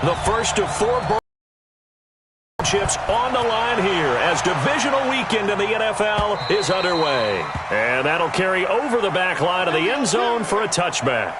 The first of 4 chips on the line here as divisional weekend in the NFL is underway. And that'll carry over the back line of the end zone for a touchback.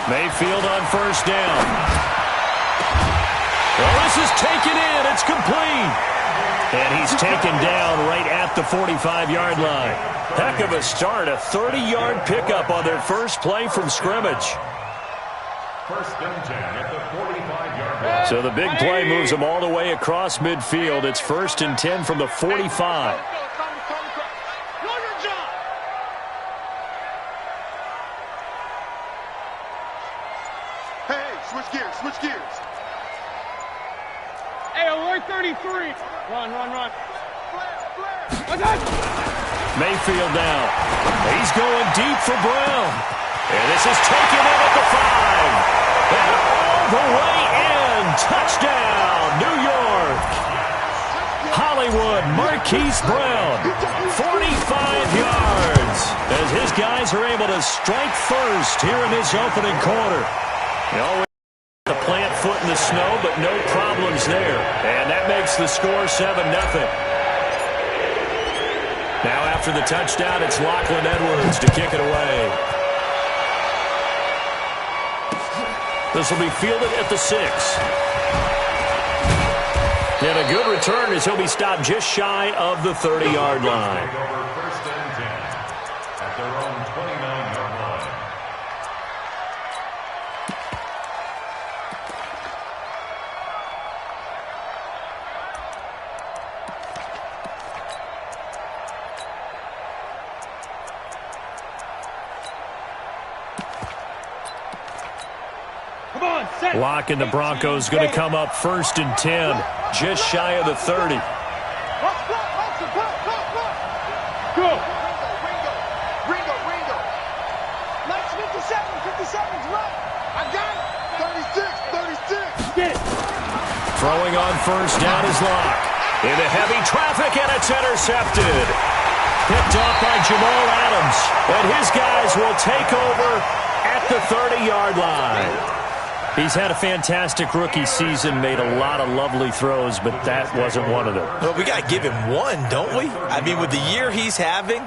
Mayfield on first down. Well, this is taken in. It's complete. And he's taken down right at the 45-yard line. Heck of a start. A 30-yard pickup on their first play from scrimmage. First and 10 at the 45-yard line. So the big play moves them all the way across midfield. It's first and 10 from the 45. Switch gears. Hey, alert 33. Run. Mayfield now. He's going deep for Brown. And this is taken in at the 5. And all the way in. Touchdown, New York. Hollywood Marquise Brown. 45 yards. As his guys are able to strike first here in this opening quarter. The plant foot in the snow, but no problems there. And that makes the score 7-0. Now after the touchdown, it's Lachlan Edwards to kick it away. This will be fielded at the 6. And a good return as he'll be stopped just shy of the 30-yard line. First and 10 at their own 29-yard line. Lock and the Broncos going to come up first and 10, just shy of the 30. Go. Ringo. Nice 57's right. I got it. 36. Get it. Throwing on first down is Locke. Into heavy traffic, and it's intercepted. Picked off by Jamal Adams. And his guys will take over at the 30-yard line. He's had a fantastic rookie season, made a lot of lovely throws, but that wasn't one of them. Well, we got to give him one, don't we? I mean, with the year he's having,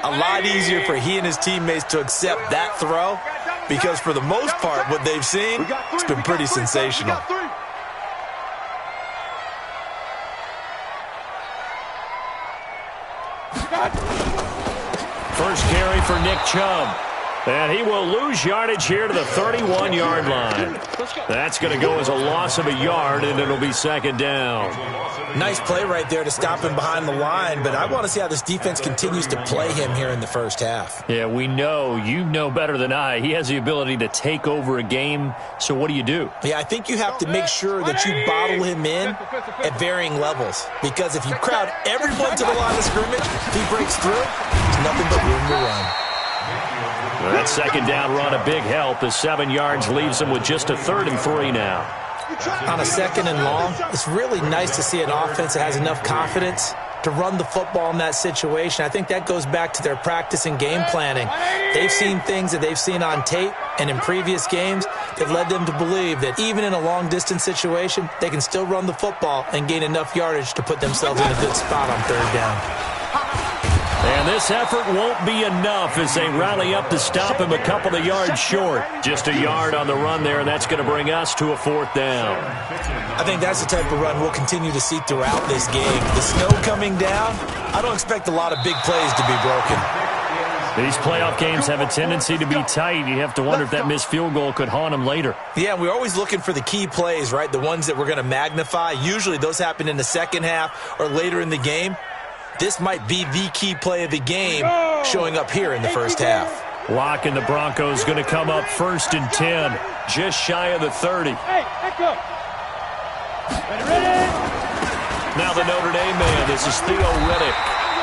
a lot easier for he and his teammates to accept that throw because for the most part, what they've seen, it's been pretty sensational. First carry for Nick Chubb. And he will lose yardage here to the 31-yard line. That's going to go as a loss of a yard, and it'll be second down. Nice play right there to stop him behind the line, but I want to see how this defense continues to play him here in the first half. Yeah, we know. You know better than I. He has the ability to take over a game, so what do you do? Yeah, I think you have to make sure that you bottle him in at varying levels, because if you crowd everyone to the line of scrimmage, if he breaks through, there's nothing but room to run. That second down run, a big help. The 7 yards leaves them with just a 3rd and 3 now. On a 2nd and long, it's really nice to see an offense that has enough confidence to run the football in that situation. I think that goes back to their practice and game planning. They've seen things that they've seen on tape and in previous games that led them to believe that even in a long-distance situation, they can still run the football and gain enough yardage to put themselves in a good spot on 3rd down. And this effort won't be enough as they rally up to stop him a couple of yards short. Just a yard on the run there, and that's going to bring us to a 4th down. I think that's the type of run we'll continue to see throughout this game. The snow coming down, I don't expect a lot of big plays to be broken. These playoff games have a tendency to be tight. You have to wonder if that missed field goal could haunt them later. Yeah, we're always looking for the key plays, right? The ones that we're going to magnify. Usually those happen in the second half or later in the game. This might be the key play of the game showing up here in the first half. Locke and the Broncos going to come up 1st and 10, just shy of the 30. Now the Notre Dame man, this is Theo Riddick.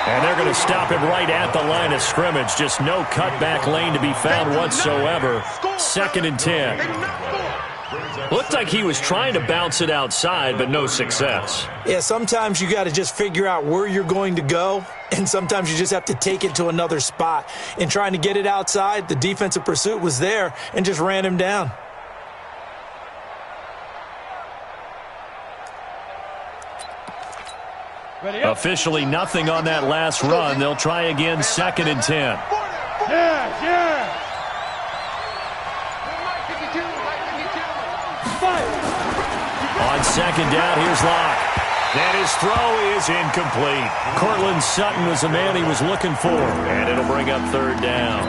And they're going to stop him right at the line of scrimmage. Just no cutback lane to be found whatsoever. 2nd and 10. Looked like he was trying to bounce it outside, but no success. Yeah, sometimes you got to just figure out where you're going to go, and sometimes you just have to take it to another spot. In trying to get it outside, the defensive pursuit was there and just ran him down. Officially nothing on that last run. They'll try again, 2nd and 10. On 2nd down, here's Locke. And his throw is incomplete. Cortland Sutton was the man he was looking for. And it'll bring up 3rd down.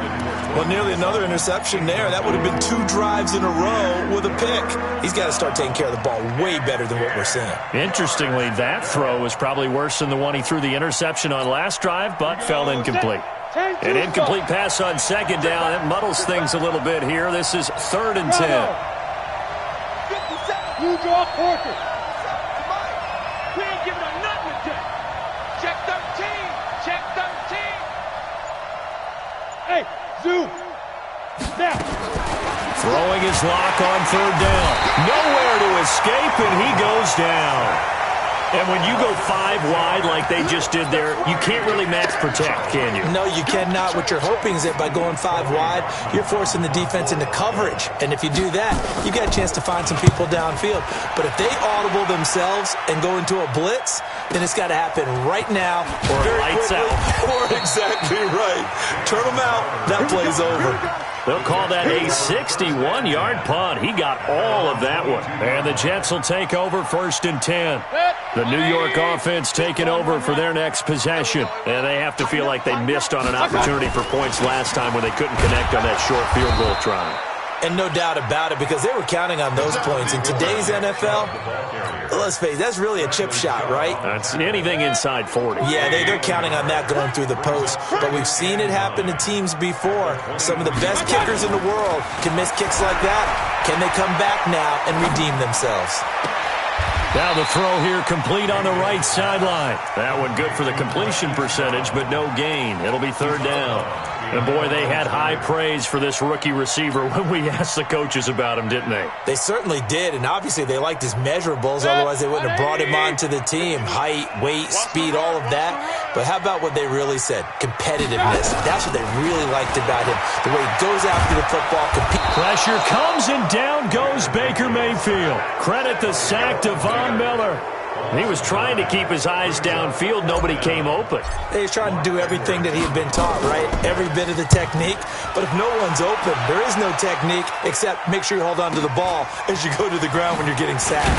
Well, nearly another interception there. That would have been 2 drives in a row with a pick. He's got to start taking care of the ball way better than what we're seeing. Interestingly, that throw was probably worse than the one he threw the interception on last drive, but fell incomplete. An incomplete pass on 2nd down. It muddles things a little bit here. This is 3rd and 10. You draw Porter. We ain't giving up nothing today. Check 13. Check 13. Hey, zoom. Now. Throwing his Lock on 3rd down. Nowhere to escape, and he goes down. And when you go 5 wide like they just did there, you can't really max protect, can you? No, you cannot. What you're hoping is that by going 5 wide, you're forcing the defense into coverage. And if you do that, you got a chance to find some people downfield. But if they audible themselves and go into a blitz, then it's got to happen right now. Or lights out. Or exactly right. Turn them out. That play's over. They'll call that a 61-yard punt. He got all of that one. And the Jets will take over 1st and 10. The New York offense taking over for their next possession. And they have to feel like they missed on an opportunity for points last time when they couldn't connect on that short field goal try. And no doubt about it, because they were counting on those points. In today's NFL, let's face it, that's really a chip shot, right? That's anything inside 40. Yeah, they're counting on that going through the post. But we've seen it happen to teams before. Some of the best kickers in the world can miss kicks like that. Can they come back now and redeem themselves? Now the throw here complete on the right sideline. That one good for the completion percentage, but no gain. It'll be 3rd down. And, boy, they had high praise for this rookie receiver when we asked the coaches about him, didn't they? They certainly did, and obviously they liked his measurables. Otherwise they wouldn't have brought him onto the team. Height, weight, speed, all of that. But how about what they really said? Competitiveness. That's what they really liked about him. The way he goes after the football. Pressure comes, and down goes Baker Mayfield. Credit the sack to Von Miller. He was trying to keep his eyes downfield. Nobody came open. He's trying to do everything that he had been taught, right? Every bit of the technique. But if no one's open, there is no technique except make sure you hold on to the ball as you go to the ground when you're getting sacked.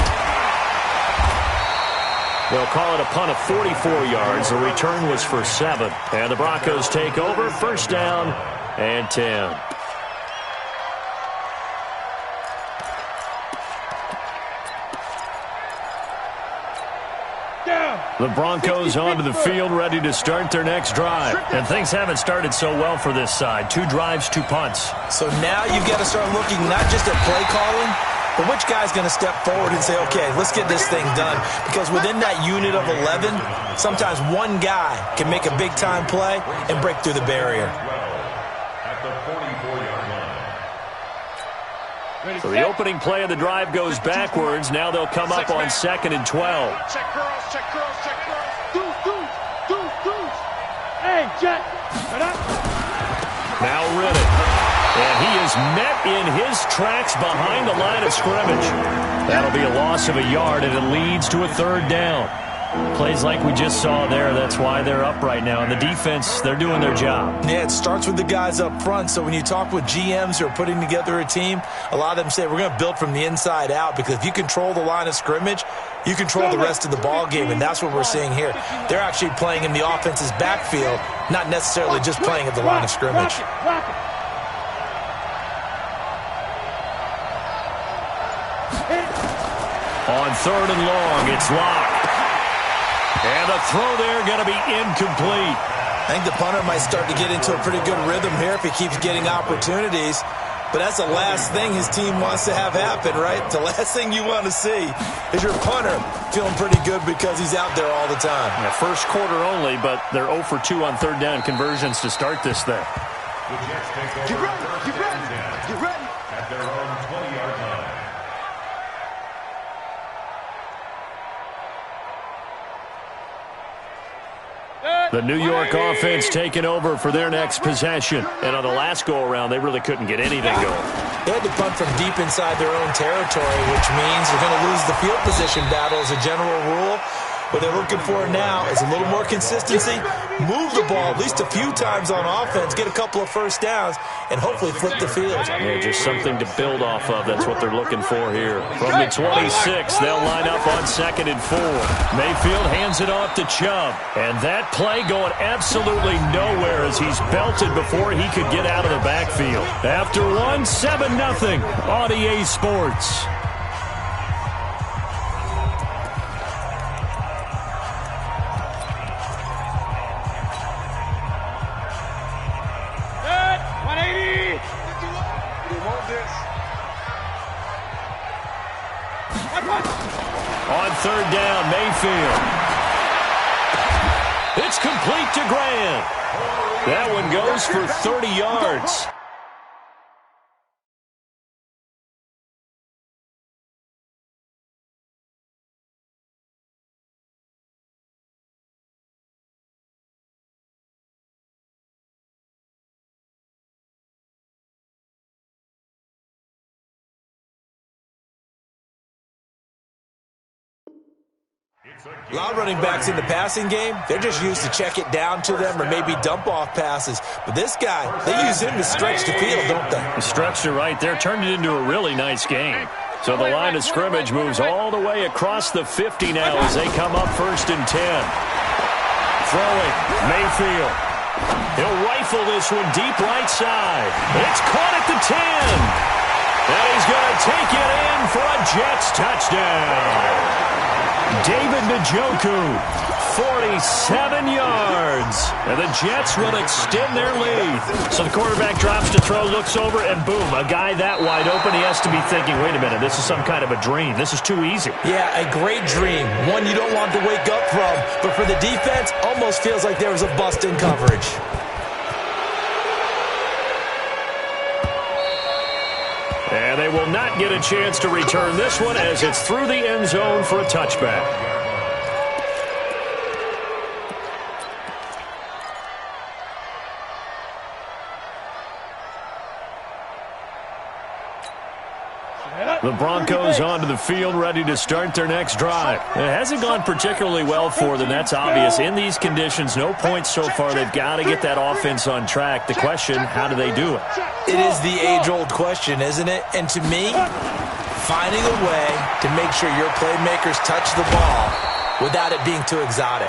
They'll call it a punt of 44 yards. The return was for 7. And the Broncos take over. 1st down and 10. The Broncos onto the field, ready to start their next drive. And things haven't started so well for this side. 2 drives, 2 punts. So now you've got to start looking not just at play calling, but which guy's going to step forward and say, okay, let's get this thing done. Because within that unit of 11, sometimes one guy can make a big-time play and break through the barrier. So the opening play of the drive goes backwards. Now they'll come up on 2nd and 12. Check girls, check girls, check girls. Deuce. Hey, Jet. Now Riddick. And he is met in his tracks behind the line of scrimmage. That'll be a loss of a yard, and it leads to a 3rd down. Plays like we just saw there. That's why they're up right now. And the defense, they're doing their job. Yeah, it starts with the guys up front. So when you talk with GMs who are putting together a team, a lot of them say we're going to build from the inside out, because if you control the line of scrimmage, you control the rest of the ball game, and that's what we're seeing here. They're actually playing in the offense's backfield, not necessarily just playing at the line of scrimmage. On 3rd and long, it's Locke. And the throw there going to be incomplete. I think the punter might start to get into a pretty good rhythm here if he keeps getting opportunities. But that's the last thing his team wants to have happen, right? The last thing you want to see is your punter feeling pretty good because he's out there all the time. Yeah, first quarter only, but they're 0 for 2 on third down conversions to start this thing. The Jets take over Get ready, first get ready, and 10 get ready. at their own 20-yard line. The New York offense taking over for their next possession. And on the last go-around, they really couldn't get anything going. They had to punt from deep inside their own territory, which means they're going to lose the field position battle as a general rule. What they're looking for now is a little more consistency, move the ball at least a few times on offense, get a couple of first downs, and hopefully flip the field. Yeah, just something to build off of. That's what they're looking for here. From the 26, they'll line up on 2nd and 4. Mayfield hands it off to Chubb. And that play going absolutely nowhere as he's belted before he could get out of the backfield. After one, 7-0 on EA Sports. On third down, Mayfield. It's complete to Grant. That one goes for 30 yards. A lot of running backs in the passing game, they're just used to check it down to them or maybe dump off passes. But this guy, they use him to stretch the field, don't they? Stretched it right there, turned it into a really nice game. So the line of scrimmage moves all the way across the 50 now as they come up 1st and 10. Throwing, Mayfield. He'll rifle this one deep right side. It's caught at the 10. And he's going to take it in for a Jets touchdown. David Njoku, 47 yards. And the Jets will extend their lead. So the quarterback drops to throw, looks over, and boom, a guy that wide open, he has to be thinking, wait a minute, this is some kind of a dream. This is too easy. Yeah, a great dream. One you don't want to wake up from. But for the defense, almost feels like there was a bust in coverage. And they will not get a chance to return this one as it's through the end zone for a touchback. The Broncos onto the field, ready to start their next drive. It hasn't gone particularly well for them, that's obvious. In these conditions, no points so far. They've got to get that offense on track. The question, how do they do it? It is the age-old question, isn't it? And to me, finding a way to make sure your playmakers touch the ball without it being too exotic.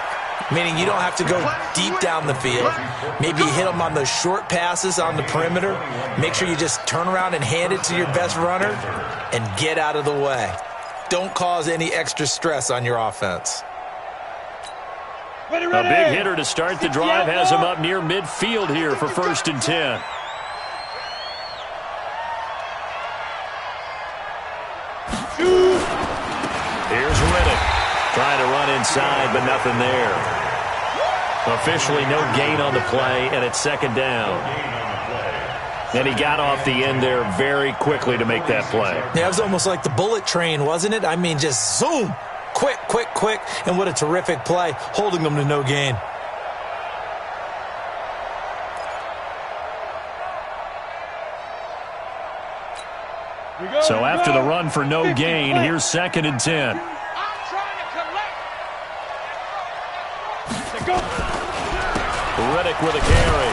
Meaning you don't have to go deep down the field. Maybe hit them on those short passes on the perimeter. Make sure you just turn around and hand it to your best runner and get out of the way. Don't cause any extra stress on your offense. A big hitter to start the drive has him up near midfield here for 1st and 10. Here's Riddick. Trying to run inside, but nothing there. Officially no gain on the play, and it's 2nd down. And he got off the end there very quickly to make that play. Yeah, it was almost like the bullet train, wasn't it? I mean, just zoom. Quick, quick, quick. And what a terrific play, holding them to no gain. So after the run for no gain, here's 2nd and 10. Riddick with a carry.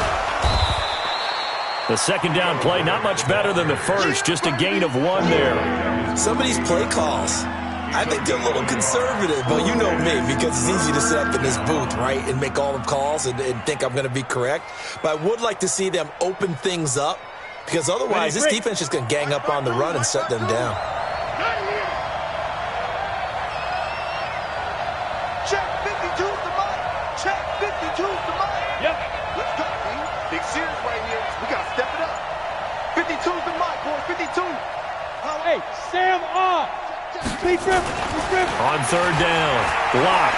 The 2nd down play, not much better than the first, just a gain of 1 there. Some of these play calls, I think they're a little conservative, but you know me, because it's easy to sit up in this booth, right, and make all the calls and think I'm going to be correct. But I would like to see them open things up, because otherwise this defense is going to gang up on the run and shut them down. Check 52's the mic. Check 52's the mic. Yep. Let's go, man. Big series right here. We got to step it up. 52's the mic, boy. 52. Hey, Sam off. On third down, Locke.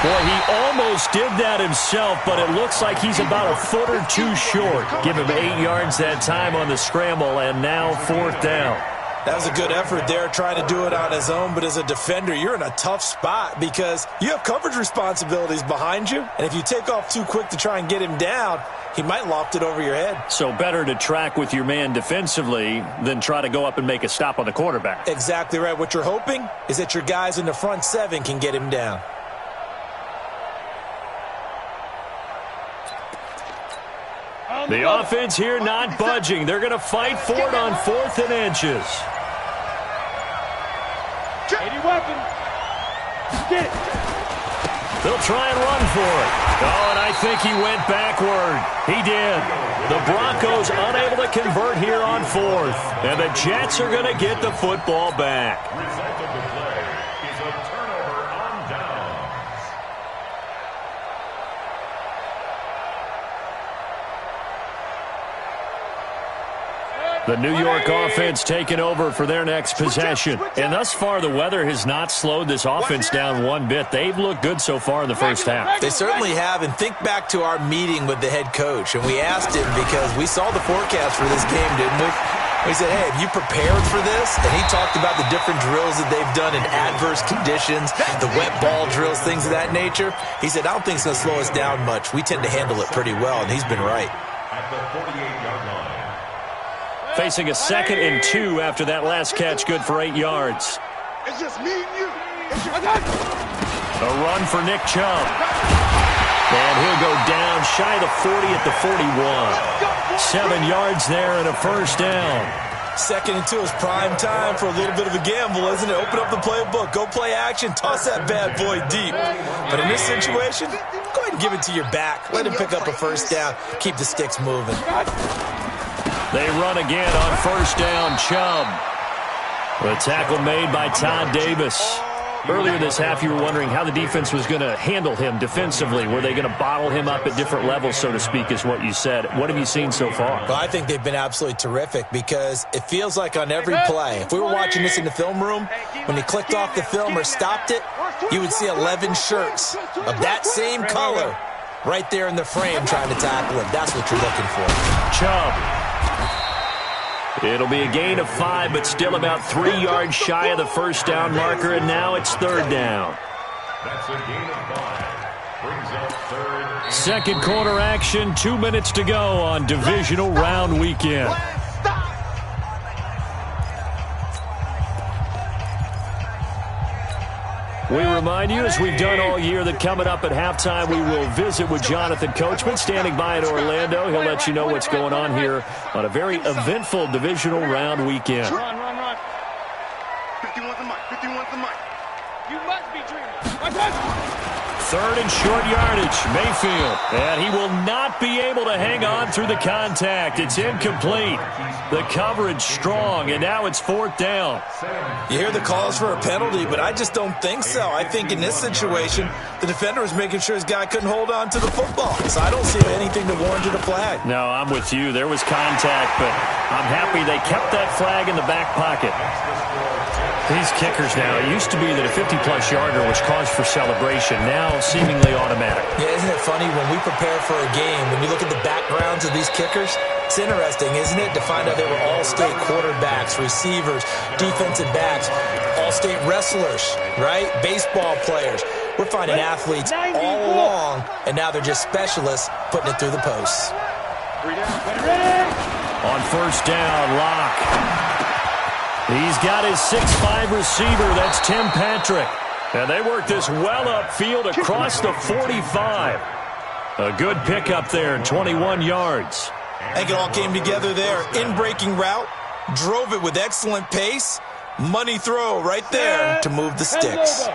Boy, he almost did that himself, but it looks like he's about a foot or two short. Give him 8 yards that time on the scramble, and now fourth down. That was a good effort there, trying to do it on his own, but as a defender, you're in a tough spot because you have coverage responsibilities behind you, and if you take off too quick to try and get him down, he might loft it over your head. So better to track with your man defensively than try to go up and make a stop on the quarterback. Exactly right. What you're hoping is that your guys in the front 7 can get him down. The offense here not budging. They're going to fight for it on 4th and inches. 80 weapons. Get it. They'll try and run for it. Oh, and I think he went backward. He did. The Broncos unable to convert here on 4th. And the Jets are going to get the football back. Result of the play is a turnover on downs. The New York offense taking over for their next possession. And thus far, the weather has not slowed this offense down one bit. They've looked good so far in the first half. They certainly have, and think back to our meeting with the head coach, and we asked him because we saw the forecast for this game, didn't we? We said, hey, have you prepared for this? And he talked about the different drills that they've done in adverse conditions, the wet ball drills, things of that nature. He said, I don't think it's going to slow us down much. We tend to handle it pretty well, and he's been right. At the 48-yard line. Facing a 2nd and 2 after that last catch, good for 8 yards. It's just me and you. A run for Nick Chubb. And he'll go down shy of the 40 at the 41. 7 yards there and a first down. 2nd and 2 is prime time for a little bit of a gamble, isn't it? Open up the playbook, go play action, toss that bad boy deep. But in this situation, go ahead and give it to your back. Let him pick up a first down. Keep the sticks moving. They run again on first down, Chubb. The tackle made by Todd Davis. Earlier this half, you were wondering how the defense was going to handle him defensively. Were they going to bottle him up at different levels, so to speak, is what you said. What have you seen so far? Well, I think they've been absolutely terrific because it feels like on every play, if we were watching this in the film room, when he clicked off the film or stopped it, you would see 11 shirts of that same color right there in the frame trying to tackle him. That's what you're looking for. Chubb. It'll be a gain of 5, but still about 3 yards shy of the first down marker, and now it's third down. That's a gain of 5. Brings up third. Second quarter action, 2 minutes to go on divisional round weekend. We remind you, as we've done all year, that coming up at halftime, we will visit with Jonathan Coachman, standing by in Orlando. He'll let you know what's going on here on a very eventful divisional round weekend. Run. 51's the mic. 51's the mic. You must be dreaming. Third and short yardage, Mayfield. And he will not be able to hang on through the contact. It's incomplete. The coverage strong, and now it's fourth down. You hear the calls for a penalty, but I just don't think so. I think in this situation, the defender was making sure his guy couldn't hold on to the football. So I don't see anything to warrant a flag. No, I'm with you. There was contact, but I'm happy they kept that flag in the back pocket. These kickers now, it used to be that a 50-plus yarder was cause for celebration. Now, seemingly automatic. Yeah, isn't it funny when we prepare for a game, when you look at the backgrounds of these kickers, it's interesting, isn't it, to find out they were all-state quarterbacks, receivers, defensive backs, all-state wrestlers, right? Baseball players. We're finding athletes all along, and now they're just specialists putting it through the posts. On first down, Locke. He's got his 6'5 receiver. That's Tim Patrick. And they work this well upfield across the 45. A good pickup there, 21 yards. I think it all came together there. In-breaking route, drove it with excellent pace. Money throw right there to move the sticks.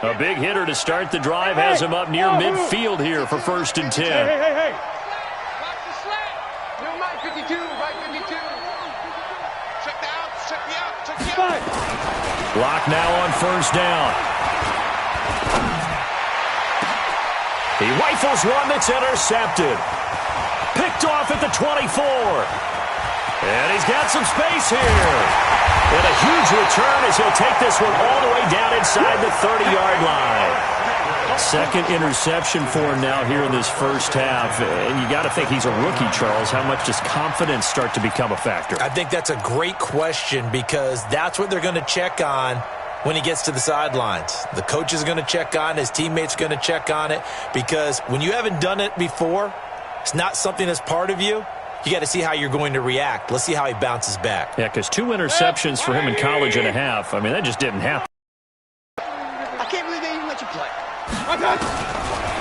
A big hitter to start the drive has him up near midfield here for first and 10. Hey. Watch the slant. Never mind, 52, right 52. Check the outs, check the outs, check the outs. Lock now on first down. He rifles one that's intercepted. Picked off at the 24. And he's got some space here. And a huge return as he'll take this one all the way down inside the 30-yard line. Second interception for him now here in this first half. And you got to think he's a rookie, Charles. How much does confidence start to become a factor? I think that's a great question because that's what they're going to check on when he gets to the sidelines. The coach is going to check on it. His teammates are going to check on it because when you haven't done it before, it's not something that's part of you. You got to see how you're going to react. Let's see how he bounces back. Yeah, because 2 interceptions for him in college and a half. I mean, that just didn't happen. I can't believe they even let you play.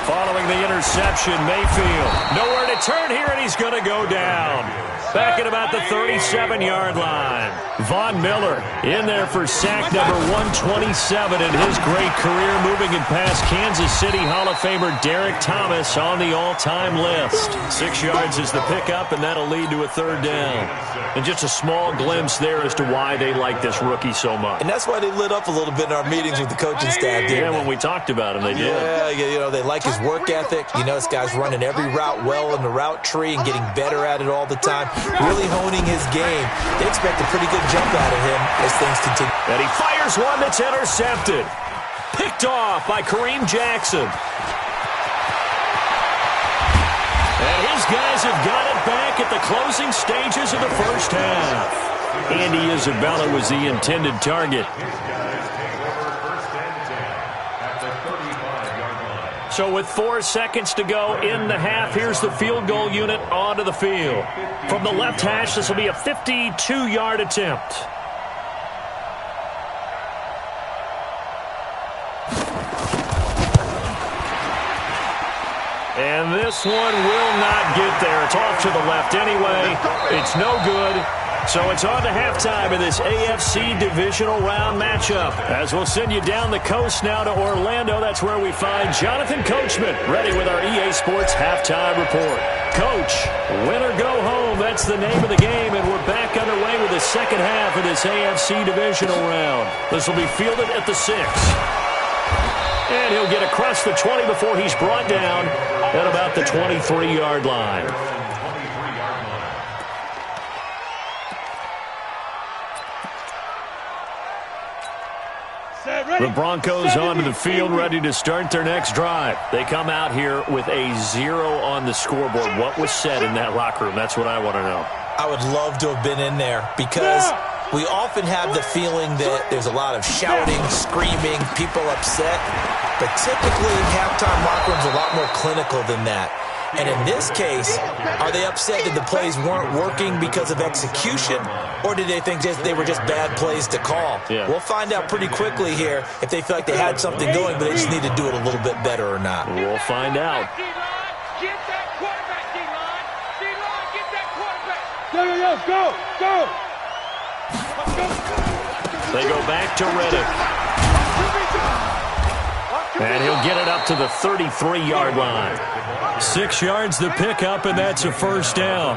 Following the interception, Mayfield nowhere to turn here, and he's going to go down. Back at about the 37-yard line. Von Miller in there for sack number 127 in his great career, moving it past Kansas City Hall of Famer Derek Thomas on the all-time list. 6 yards is the pickup, and that'll lead to a third down. And just a small glimpse there as to why they like this rookie so much. And that's why they lit up a little bit in our meetings with the coaching staff. Yeah, when we talked about him, they did. Yeah, you know, they like his work ethic. You know, this guy's running every route well in the route tree and getting better at it all the time. Really honing his game. They expect a pretty good jump out of him as things continue. And he fires one that's intercepted. Picked off by Kareem Jackson. And his guys have got it back at the closing stages of the first half. Andy Isabella was the intended target. So with 4 seconds to go in the half, here's the field goal unit onto the field. From the left hash, this will be a 52-yard attempt. And this one will not get there. It's off to the left anyway. It's no good. So it's on to halftime in this AFC divisional round matchup. As we'll send you down the coast now to Orlando, that's where we find Jonathan Coachman ready with our EA Sports halftime report. Coach, win or go home, that's the name of the game, and we're back underway with the second half of this AFC divisional round. This will be fielded at the 6. And he'll get across the 20 before he's brought down at about the 23-yard line. The Broncos onto the field, ready to start their next drive. They come out here with a 0 on the scoreboard. What was said in that locker room? That's what I want to know. I would love to have been in there because we often have the feeling that there's a lot of shouting, screaming, people upset. But typically, halftime locker rooms are a lot more clinical than that. And in this case, are they upset that the plays weren't working because of execution, or did they think they were just bad plays to call? Yeah. We'll find out pretty quickly here if they feel like they had something going, but they just need to do it a little bit better or not. We'll find out. Get that quarterback, D-line. D-line, get that quarterback. Go. They go back to Reddick. And he'll get it up to the 33-yard line. 6 yards the pickup, and that's a first down.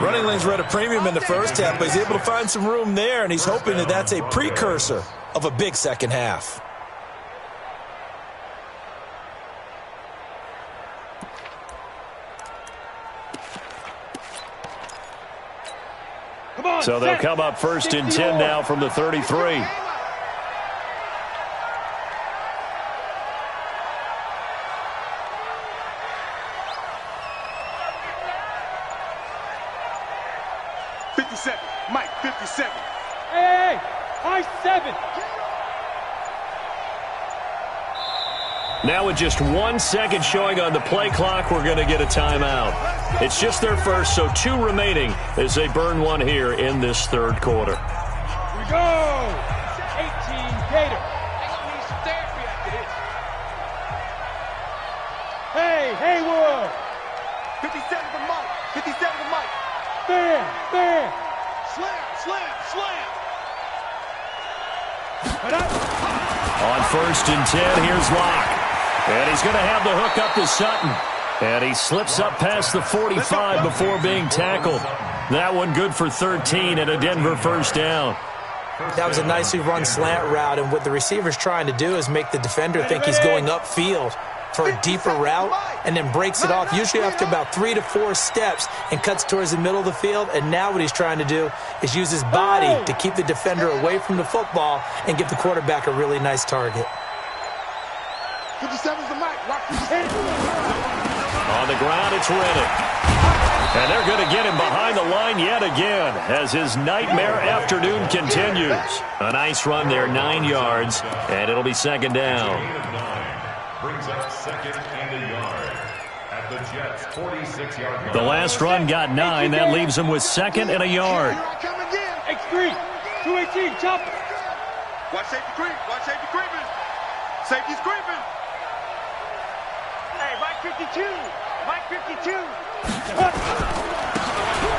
Running lanes were at a premium in the first half, but he's able to find some room there, and he's hoping that that's a precursor of a big second half. So they'll come up first and 10 now from the 33. Mike, 57. Hey, high 7. Now with just 1 second showing on the play clock, we're going to get a timeout. It's just their first, so 2 remaining as they burn one here in this third quarter. Here we go. 18 Gator. Hey, Haywood. 57 for Mike. 57 for Mike. Bam. Slam. On first and 10, here's Locke. And he's going to have the hook up to Sutton. And he slips up past the 45 before being tackled. That one good for 13 and a Denver first down. That was a nicely run slant route, and what the receiver's trying to do is make the defender think he's going upfield. for a deeper route and then breaks it off, usually after about 3 to 4 steps, and cuts towards the middle of the field. And now what he's trying to do is use his body to keep the defender away from the football and give the quarterback a really nice target. 57's the mic. Watch 57. On the ground, it's Reddick. And they're going to get him behind the line yet again as his nightmare afternoon continues. A nice run there, 9 yards, and it'll be second down. Gain of 9 brings up second and a yard at the Jets' 46-yard line. The last run got 9. That leaves him with second and a yard. Here I come again. X3, 218, chop it. Watch safety creep. Watch safety creeping. Safety's creeping. Hey, Mike 52. Mike 52.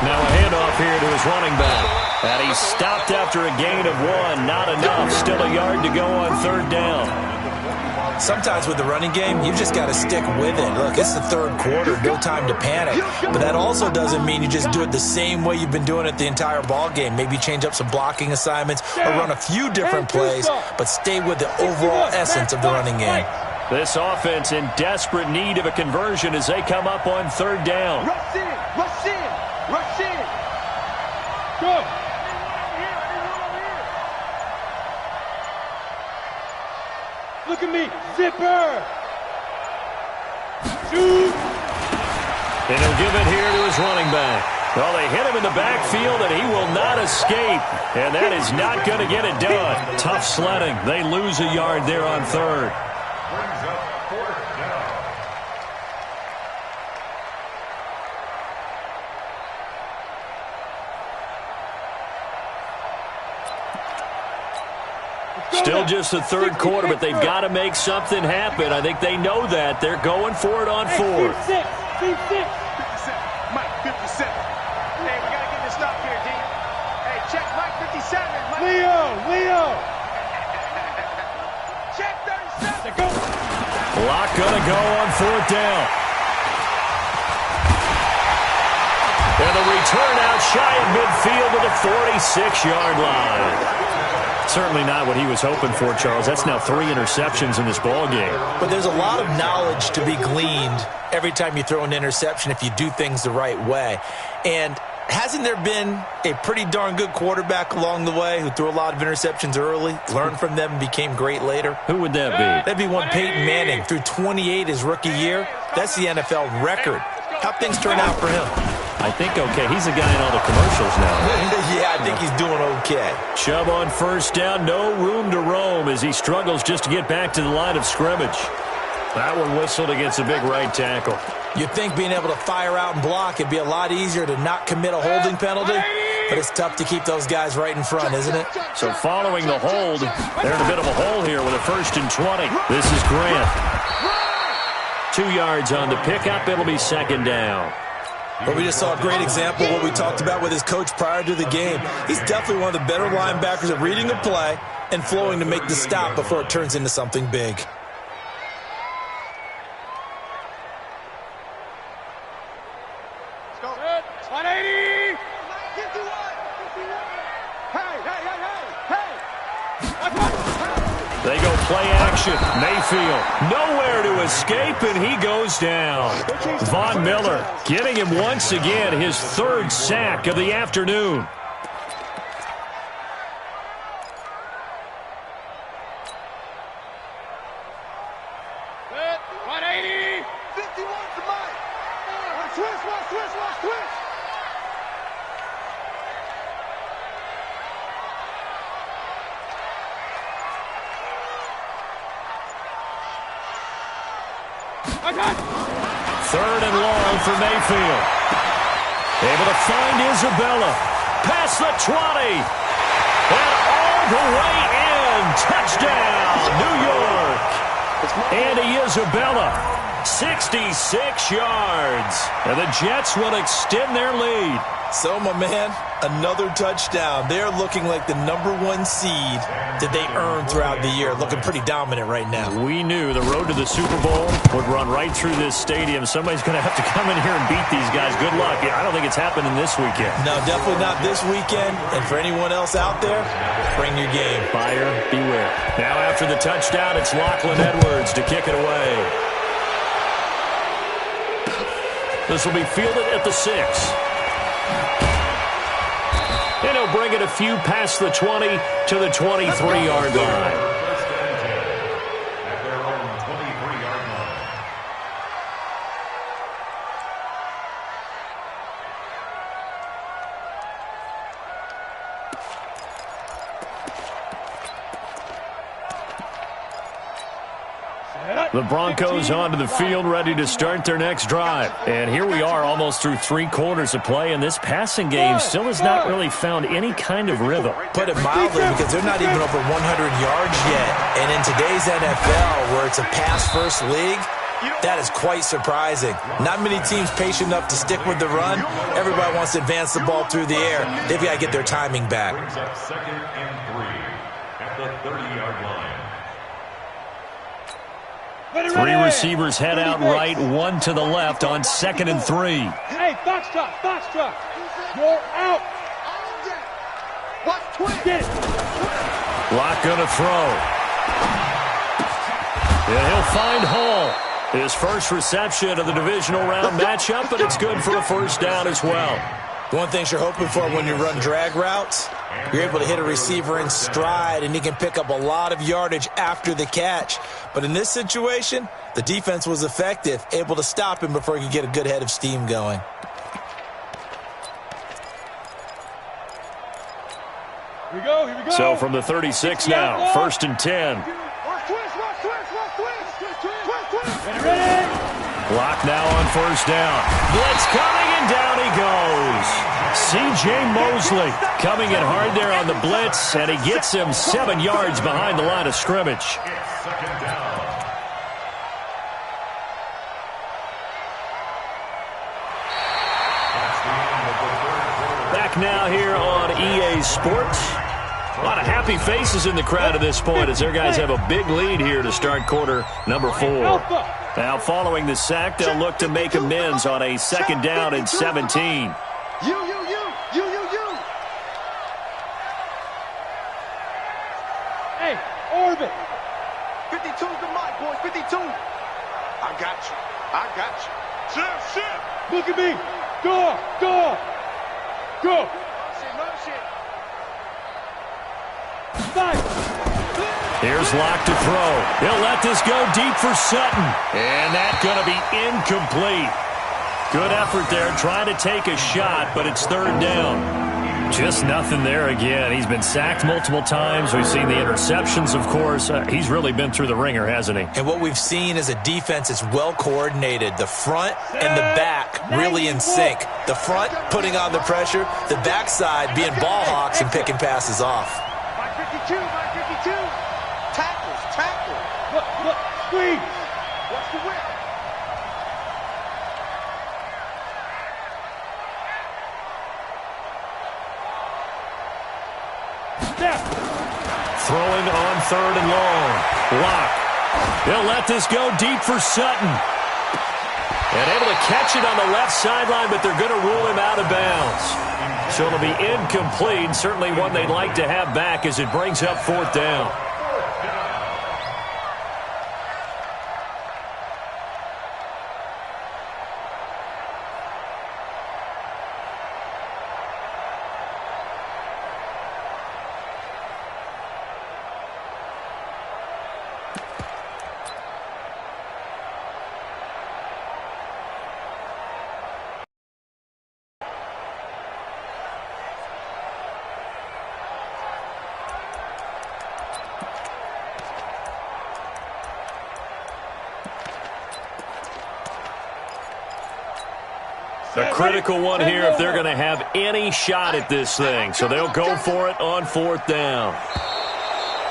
Now a handoff here to his running back. And he's stopped after a gain of 1. Not enough. Still a yard to go on third down. Sometimes with the running game, you just got to stick with it. Look, it's the third quarter, no time to panic. But that also doesn't mean you just do it the same way you've been doing it the entire ball game. Maybe change up some blocking assignments or run a few different plays, but stay with the overall essence of the running game. This offense in desperate need of a conversion as they come up on third down. Rush in. Rush in. Rush in. Go. Look at me. Zipper. Shoot. And he'll give it here to his running back. Well, they hit him in the backfield, and he will not escape. And that is not going to get it done. Tough sledding. They lose a yard there on third. Brings up fourth down. Still just the third quarter, but they've got to make something happen. I think they know that. They're going for it on fourth. Team 6. 57. Mike 57. Hey, we got to get this stop here, D. Hey, check Mike 57. Mike. Leo. Check 37. Let's go. Clock going to go on fourth down. And the return out shy of midfield to the 46-yard line. Certainly not what he was hoping for, Charles. That's now 3 interceptions in this ball game. But there's a lot of knowledge to be gleaned every time you throw an interception if you do things the right way. And hasn't there been a pretty darn good quarterback along the way who threw a lot of interceptions early, learned from them, and became great later? Who would that be? That'd be one Peyton Manning. Threw 28 his rookie year. That's the NFL record. How'd things turn out for him? I think okay. He's a guy in all the commercials now. Yeah, I think he's doing okay. Chubb on first down. No room to roam as he struggles just to get back to the line of scrimmage. That one whistled against a big right tackle. You'd think being able to fire out and block, it'd be a lot easier to not commit a holding penalty, but it's tough to keep those guys right in front, isn't it? So following the hold, they're in a bit of a hole here with a 1st and 20. This is Grant. 2 yards on the pickup. It'll be second down. But we just saw a great example of what we talked about with his coach prior to the game. He's definitely one of the better linebackers at reading a play and flowing to make the stop before it turns into something big. Let's go. 180. 51. Hey. They go play action. Mayfield nowhere to escape, and he goes down. Von Miller getting him once again his 3rd sack of the afternoon. Good. 180. 51 to Mike. Switch. Third and long for Mayfield. Able to find Isabella. Past the 20. And all the way in. Touchdown, New York. Andy Isabella, 66 yards. And the Jets will extend their lead. So, my man, another touchdown. They're looking like the #1 seed that they earned throughout the year. Looking pretty dominant right now. We knew the road to the Super Bowl would run right through this stadium. Somebody's going to have to come in here and beat these guys. Good luck. I don't think it's happening this weekend. No, definitely not this weekend. And for anyone else out there, bring your game. Buyer beware. Now after the touchdown, it's Lachlan Edwards to kick it away. This will be fielded at the 6. And he'll bring it a few past the 20 to the 23-yard line. The Broncos onto the field, ready to start their next drive. And here we are, almost through 3 quarters of play, and this passing game still has not really found any kind of rhythm. Put it mildly, because they're not even over 100 yards yet. And in today's NFL, where it's a pass-first league, that is quite surprising. Not many teams patient enough to stick with the run. Everybody wants to advance the ball through the air. They've got to get their timing back. Brings up 2nd and 3 at the 30-yard line. 3 receivers head out right, 1 to the left on 2nd and 3. Hey, Foxtrot, Foxtrot. You're out. Get it. Lock going to throw. And he'll find Hall. His first reception of the divisional round matchup, but it's good for a first down as well. One thing you're hoping for when you run drag routes, you're able to hit a receiver in stride, and he can pick up a lot of yardage after the catch. But in this situation, the defense was effective, able to stop him before he could get a good head of steam going. Here we go, here we go. So from the 36 now, 1st and 10. Ready? Block now on 1st down. Blitz coming, and down he goes. C.J. Mosley coming in hard there on the blitz, and he gets him 7 yards behind the line of scrimmage. It's 2nd down. Back now here on EA Sports. A lot of happy faces in the crowd at this point as their guys have a big lead here to start quarter number 4. Now, following the sack, they'll look to make amends on a 2nd down and 17. You. Hey, orbit. 52's the mic, boys. 52. I got you. Shit. Look at me. Go. No shit. Nice. Here's Locke to throw. He'll let this go deep for Sutton. And that's going to be incomplete. Good effort there, trying to take a shot, but it's 3rd down. Just nothing there again. He's been sacked multiple times. We've seen the interceptions, of course. He's really been through the ringer, hasn't he? And what we've seen is a defense that's well coordinated. The front and the back really in sync. The front putting on the pressure. The backside being ball hawks and picking passes off. My 52. Tackle. Look, squeeze. Watch the whip. Step. Throwing on 3rd and long. Locke. They'll let this go deep for Sutton. And able to catch it on the left sideline, but they're going to rule him out of bounds. So it'll be incomplete. Certainly one they'd like to have back as it brings up 4th down. A critical one here if they're going to have any shot at this thing. So they'll go for it on 4th down.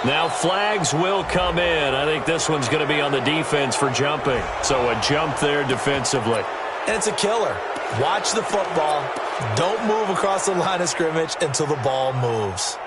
Now flags will come in. I think this one's going to be on the defense for jumping. So a jump there defensively. And it's a killer. Watch the football. Don't move across the line of scrimmage until the ball moves.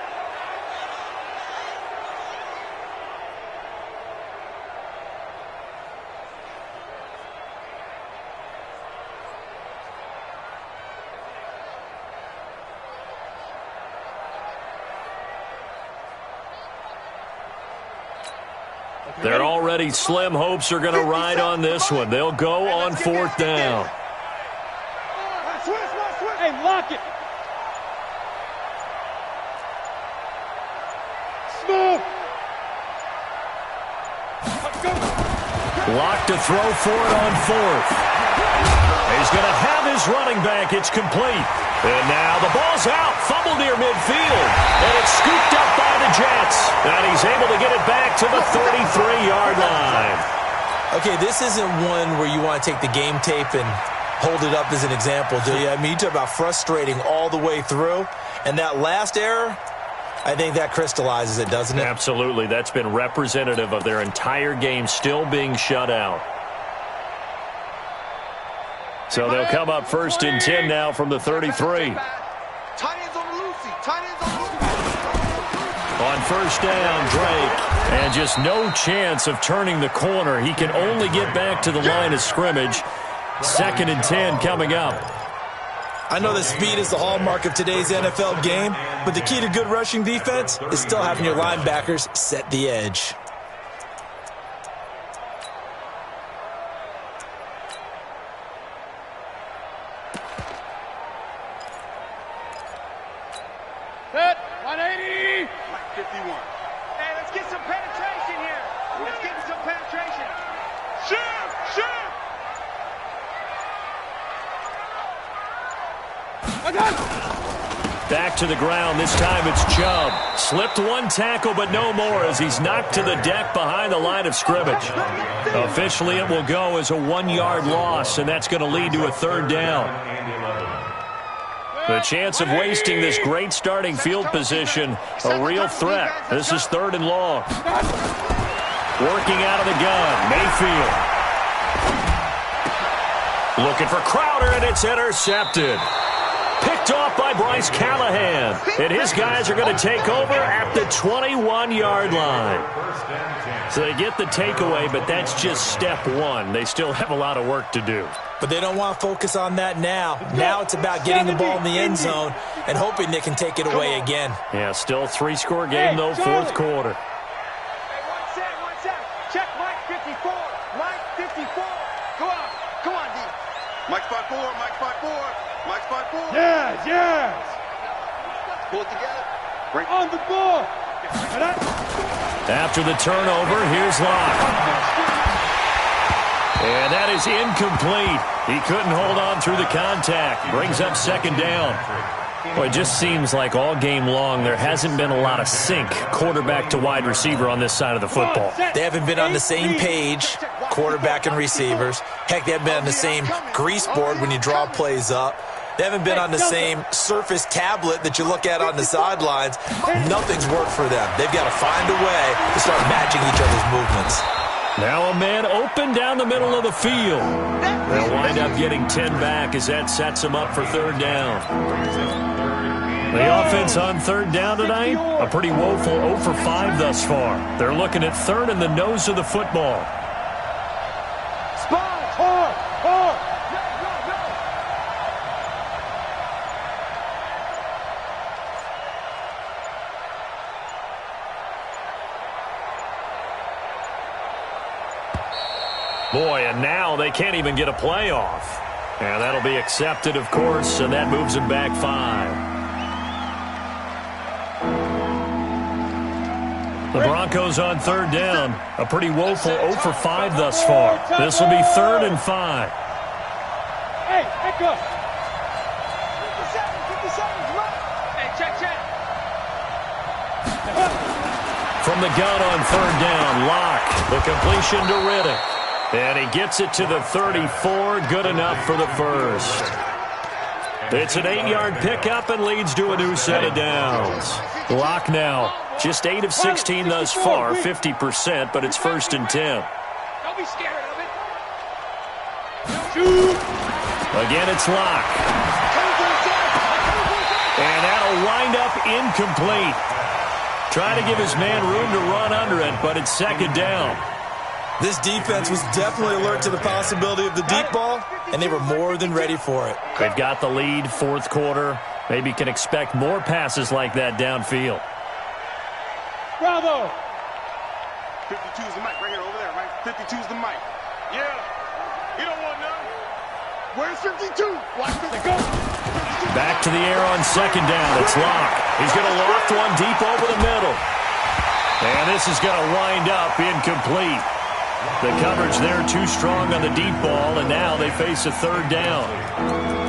Their already slim hopes are going to ride on this one. They'll go on 4th down. Lock it. Smooth. Let's go. Locked to throw for it on fourth. He's going to have his running back. It's complete. And now the ball's out. Fumble near midfield. And it's scooped up by the Jets. And he's able to get it back to the 33-yard line. Okay, this isn't one where you want to take the game tape and hold it up as an example, do you? I mean, you talk about frustrating all the way through. And that last error, I think that crystallizes it, doesn't it? Absolutely. That's been representative of their entire game still being shut out. So they'll come up 1st and 10 now from the 33. Tight ends on the Lucy. Tight ends on the Lucy. On 1st down, Drake. And just no chance of turning the corner. He can only get back to the line of scrimmage. 2nd and 10 coming up. I know that speed is the hallmark of today's NFL game, but the key to good rushing defense is still having your linebackers set the edge. Set. 180. 51. Hey, let's get some penetration here. Let's get some penetration. Shoot! Shoot! Back to the ground. This time it's Chubb. Slipped one tackle, but no more as he's knocked to the deck behind the line of scrimmage. Officially, it will go as a 1-yard loss, and that's going to lead to a 3rd down. The chance of wasting this great starting field position, a real threat. This is 3rd and long. Working out of the gun, Mayfield. Looking for Crowder, and it's intercepted. Picked off by Bryce Callahan. And his guys are going to take over at the 21-yard line. So they get the takeaway, but that's just step one. They still have a lot of work to do. But they don't want to focus on that now. Now it's about getting the ball in the end zone and hoping they can take it away again. Yeah, still 3-score game, though, 4th quarter. Hey, one sec. Check Mike 54. Mike 54. Go on. Come on, D. Mike 54. Mike 54. Mike 54. Yes, yes. Pull it together. Break. On the ball. After the turnover, here's Locke. And that is incomplete. He couldn't hold on through the contact. Brings up 2nd down. Well, it just seems like all game long there hasn't been a lot of sync quarterback to wide receiver on this side of the football. They haven't been on the same page, quarterback and receivers. Heck, they haven't been on the same grease board when you draw plays up. They haven't been on the same Surface tablet that you look at on the sidelines. Nothing's worked for them. They've got to find a way to start matching each other's movements. Now a man open down the middle of the field. They'll wind up getting 10 back as that sets them up for 3rd down. The offense on 3rd down tonight, a pretty woeful 0 for 5 thus far. They're looking at 3rd in the nose of the football. Spot. Hard. Hard. Boy, and now they can't even get a playoff. And that'll be accepted, of course, and that moves them back 5. The Broncos on 3rd down. A pretty woeful 0 for 5 thus far. This will be 3rd and 5. Hey, back up. 57, come on. Hey, check. From the gun on 3rd down, Locke. The completion to Riddick. And he gets it to the 34. Good enough for the 1st. It's an 8-yard pickup and leads to a new set of downs. Locke now. Just 8 of 16 thus far, 50%, but it's 1st and 10. Don't be scared of it. Shoot. Again, it's Locke. And that'll wind up incomplete. Trying to give his man room to run under it, but it's 2nd down. This defense was definitely alert to the possibility of the deep ball, and they were more than ready for it. They've got the lead, 4th quarter. Maybe can expect more passes like that downfield. Bravo. 52 is the mic right here, over there, right? 52 is the mic. Yeah. You don't want none. Where's 52? Watch this. Go. Back to the air on second down. It's Locke. He's going to loft one deep over the middle. And this is going to wind up incomplete. The coverage there too strong on the deep ball, and now they face a third down.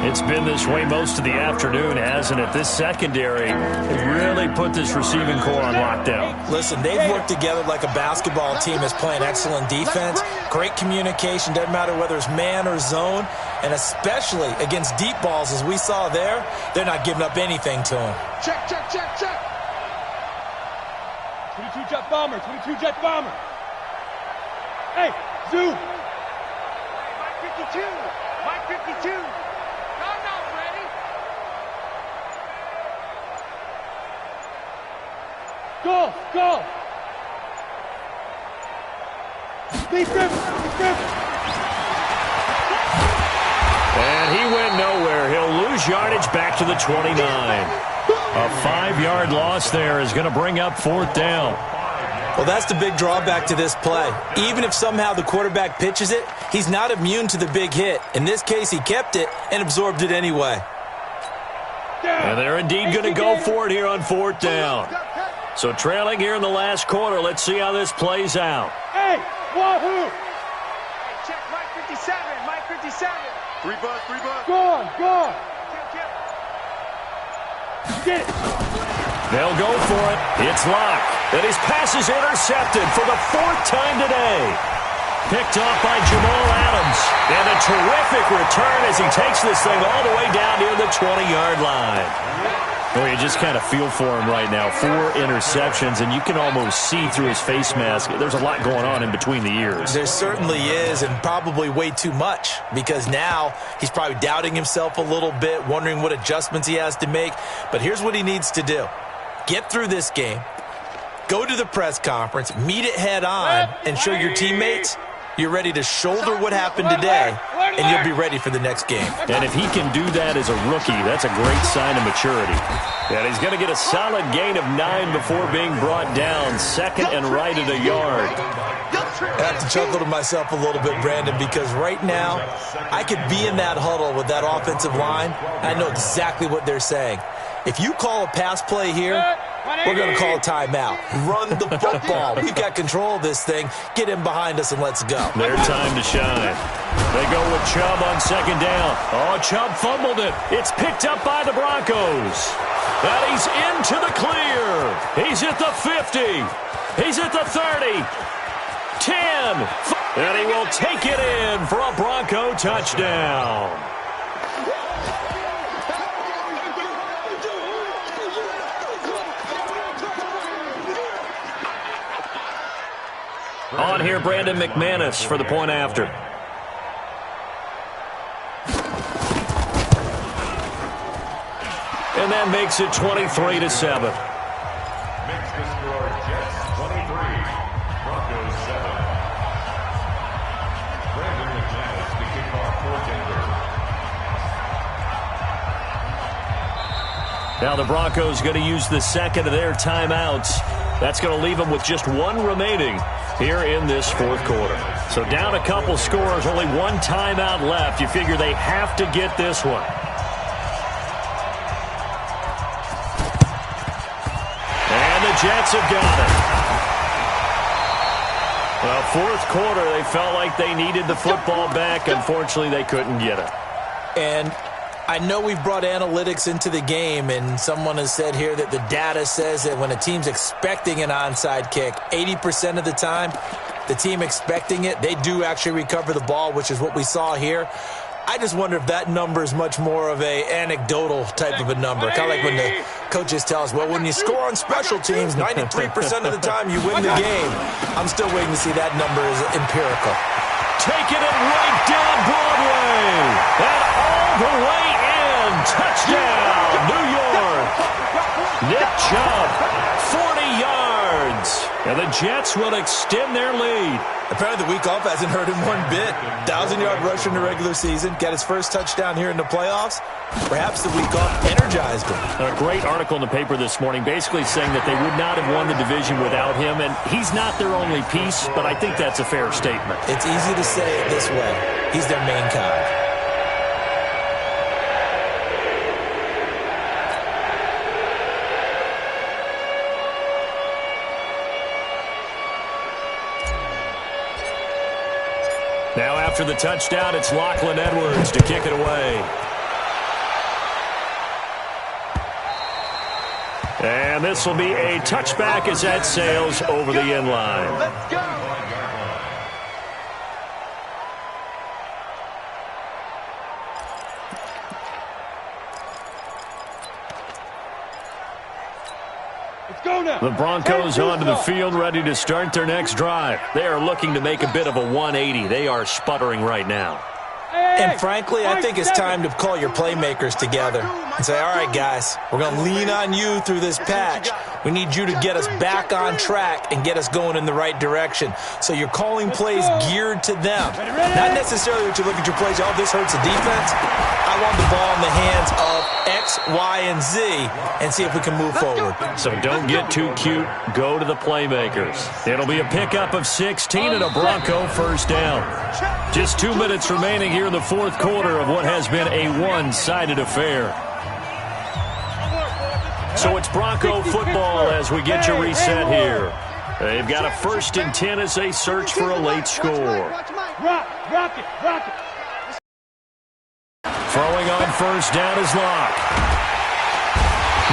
It's been this way most of the afternoon, hasn't it? This secondary has really put this receiving core on lockdown. Listen, they've worked together like a basketball team that's playing excellent defense. Great communication, doesn't matter whether it's man or zone, and especially against deep balls, as we saw there, they're not giving up anything to them. Check, check, check, check. 22 jet bomber, 22 jet bomber. Hey, zoom. Mike 52. Mike 52. No, Freddy. Go. Deep grip. And he went nowhere. He'll lose yardage back to the 29. A 5-yard loss there is going to bring up fourth down. Well, that's the big drawback to this play. Even if somehow the quarterback pitches it, he's not immune to the big hit. In this case, he kept it and absorbed it anyway. And they're indeed going to go for it here on fourth down. So trailing here in the last quarter, let's see how this plays out. Hey, wahoo! Hey, check Mike 57. Mike 57. 3 bucks. Go on. Get it. They'll go for it. It's Locke. And his pass is intercepted for the 4th time today. Picked off by Jamal Adams. And a terrific return as he takes this thing all the way down near the 20-yard line. Well, you just kind of feel for him right now. 4 interceptions, and you can almost see through his face mask. There's a lot going on in between the ears. There certainly is, and probably way too much, because now he's probably doubting himself a little bit, wondering what adjustments he has to make. But here's what he needs to do. Get through this game, go to the press conference, meet it head on, and show your teammates you're ready to shoulder what happened today, and you'll be ready for the next game. And if he can do that as a rookie, that's a great sign of maturity. And he's going to get a solid gain of 9 before being brought down, second and right at a yard. I have to chuckle to myself a little bit, Brandon, because right now I could be in that huddle with that offensive line, and I know exactly what they're saying. If you call a pass play here, we're going to call a timeout. Run the football. We've got control of this thing. Get in behind us and let's go. Their time to shine. They go with Chubb on second down. Oh, Chubb fumbled it. It's picked up by the Broncos. And he's into the clear. He's at the 50. He's at the 30. 10. And he will take it in for a Bronco touchdown. On here, Brandon McManus for the point after. And that makes it 23-7. Makes the score Jets 23, Broncos 7. Brandon McManus to kick off for Denver. Now the Broncos going to use the second of their timeouts. That's going to leave them with just 1 remaining here in this 4th quarter. So down a couple scores, only 1 timeout left. You figure they have to get this one. And the Jets have got it. Well, 4th quarter, they felt like they needed the football back. Unfortunately, they couldn't get it. And I know we've brought analytics into the game, and someone has said here that the data says that when a team's expecting an onside kick, 80% of the time, the team expecting it, they do actually recover the ball, which is what we saw here. I just wonder if that number is much more of a anecdotal type of a number. Kind of like when the coaches tell us, well, when you score on special teams, 93% of the time you win the game. I'm still waiting to see that number is empirical. Taking it right down Broadway. And all the way in. Touchdown, New York. Nick Chubb, 40 yards. And the Jets will extend their lead. Apparently the week off hasn't hurt him one bit. 1,000-yard rusher in the regular season. Got his first touchdown here in the playoffs. Perhaps the week off energized him. A great article in the paper this morning basically saying that they would not have won the division without him. And he's not their only piece, but I think that's a fair statement. It's easy to say it this way. He's their main guy. Now after the touchdown, it's Lachlan Edwards to kick it away. And this will be a touchback as that sails over the end line. Let's go. The Broncos onto the field, ready to start their next drive. They are looking to make a bit of a 180. They are sputtering right now. And frankly, I think it's time to call your playmakers together and say, all right, guys, we're going to lean on you through this patch. We need you to get us back on track and get us going in the right direction. So you're calling plays geared to them. Not necessarily that you look at your plays, oh, this hurts the defense. I want the ball in the hands of X, Y, and Z and see if we can move forward. So don't get too cute. Go to the playmakers. It'll be a pickup of 16 and a Bronco first down. Just 2 minutes remaining here in the fourth quarter of what has been a one-sided affair. So it's Bronco football as we get you reset here. They've got a 1st and 10 as they search for a late score. Rock it. Throwing on first down is Locke.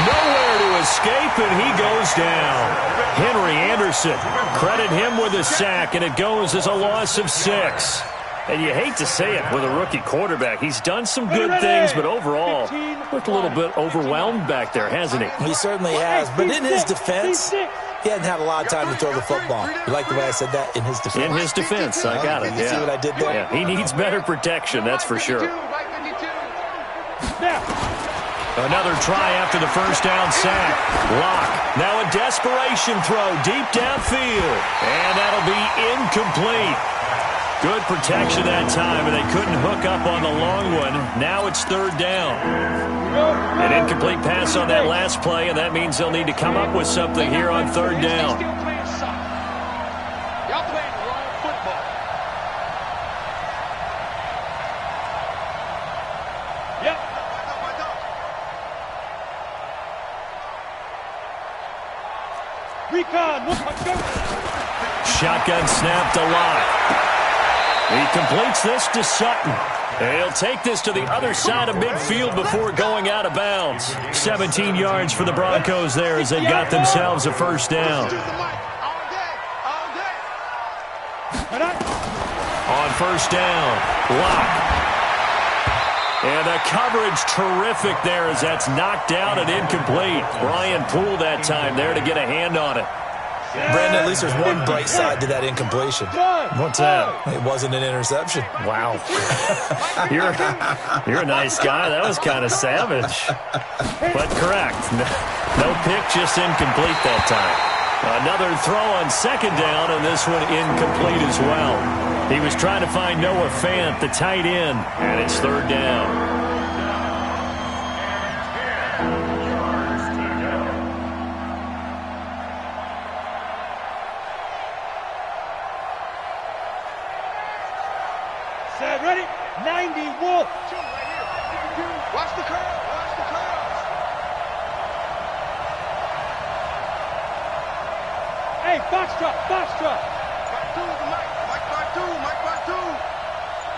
Nowhere to escape, and he goes down. Henry Anderson, credit him with a sack, and it goes as a loss of 6. And you hate to say it with a rookie quarterback. He's done some good things, but overall, looked a little bit overwhelmed back there, hasn't he? He certainly has, but in his defense, he hadn't had a lot of time to throw the football. You like the way I said that? In his defense? In his defense, I got it, You see what I did there? Yeah, he needs better protection, that's for sure. Another try after the first down sack. Locke, now a desperation throw deep downfield, and that'll be incomplete. Good protection that time, and they couldn't hook up on the long one. Now it's 3rd down. An incomplete pass on that last play, and that means they'll need to come up with something here on 3rd down. Y'all playing the wrong football. Yep. Recon. Shotgun snap to Locke. He completes this to Sutton. He'll take this to the other side of midfield before going out of bounds. 17 yards for the Broncos there as they got themselves a first down. On first down, Locke. And the coverage terrific there as that's knocked down and incomplete. Brian Poole that time there to get a hand on it. Brandon, at least there's one bright side to that incompletion. What's that? It wasn't an interception. Wow. You're a nice guy. That was kind of savage. But correct. No pick, just incomplete that time. Another throw on 2nd down, and this one incomplete as well. He was trying to find Noah Fant, the tight end, and it's 3rd down. Ready? 90 Wolf. Watch the curve. Watch the curve. Hey, box drop. Mike 2.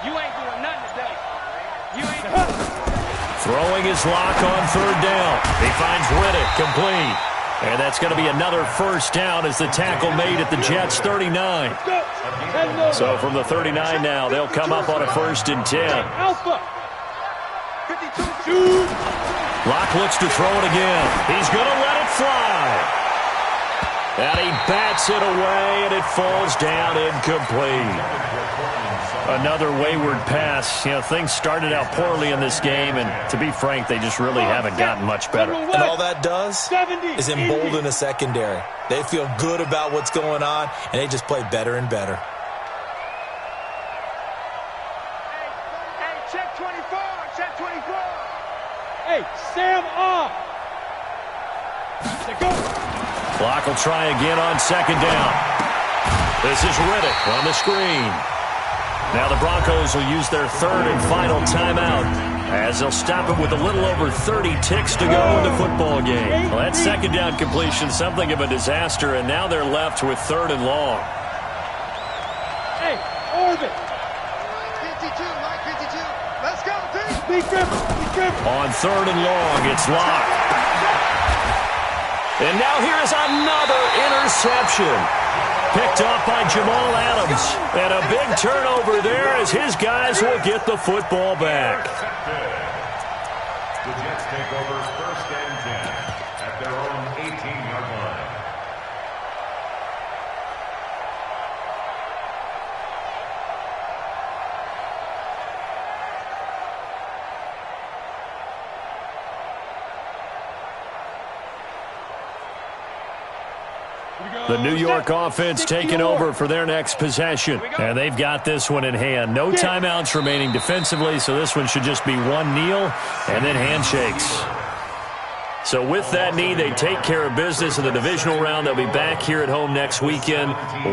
You ain't doing nothing today. You ain't. Throwing his Locke on 3rd down. He finds Riddick complete. And that's going to be another first down as the tackle made at the Jets' 39. So from the 39 now, they'll come up on a 1st and 10. Alpha. 52. Locke looks to throw it again. He's going to let it fly. And he bats it away, and it falls down incomplete. Another wayward pass. You know, things started out poorly in this game, and to be frank, they just really haven't gotten much better. And all that does is embolden a secondary. They feel good about what's going on, and they just play better and better. Hey, check 24. Check 24. Hey, Sam off. Go. Clock will try again on 2nd down. This is Riddick on the screen. Now the Broncos will use their 3rd and final timeout as they'll stop it with a little over 30 ticks to go in the football game. Well, that 2nd down completion, something of a disaster, and now they're left with 3rd and long. Hey, orbit. Mike 52. Let's go, team. Be careful. Be careful. On 3rd and long, it's locked. And now here is another interception. Picked off by Jamal Adams. And a big turnover there as his guys will get the football back. The Jets take over 1st and 10 at their own 18-yard line. The New York offense taking over for their next possession. And they've got this one in hand. No timeouts remaining defensively, so this one should just be one kneel and then handshakes. So with that knee, they take care of business in the divisional round. They'll be back here at home next weekend.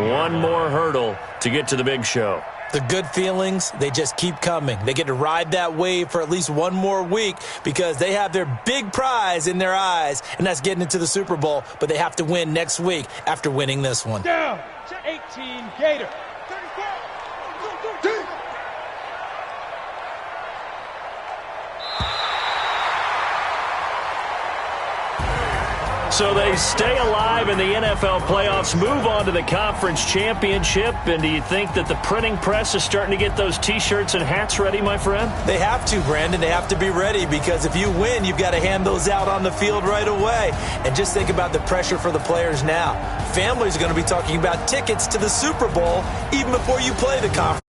One more hurdle to get to the big show. The good feelings, they just keep coming. They get to ride that wave for at least one more week because they have their big prize in their eyes, and that's getting into the Super Bowl. But they have to win next week after winning this one. Down. 18 Gator. 34. So they stay alive in the NFL playoffs, move on to the conference championship. And do you think that the printing press is starting to get those T-shirts and hats ready, my friend? They have to, Brandon. They have to be ready because if you win, you've got to hand those out on the field right away. And just think about the pressure for the players now. Families are going to be talking about tickets to the Super Bowl even before you play the conference.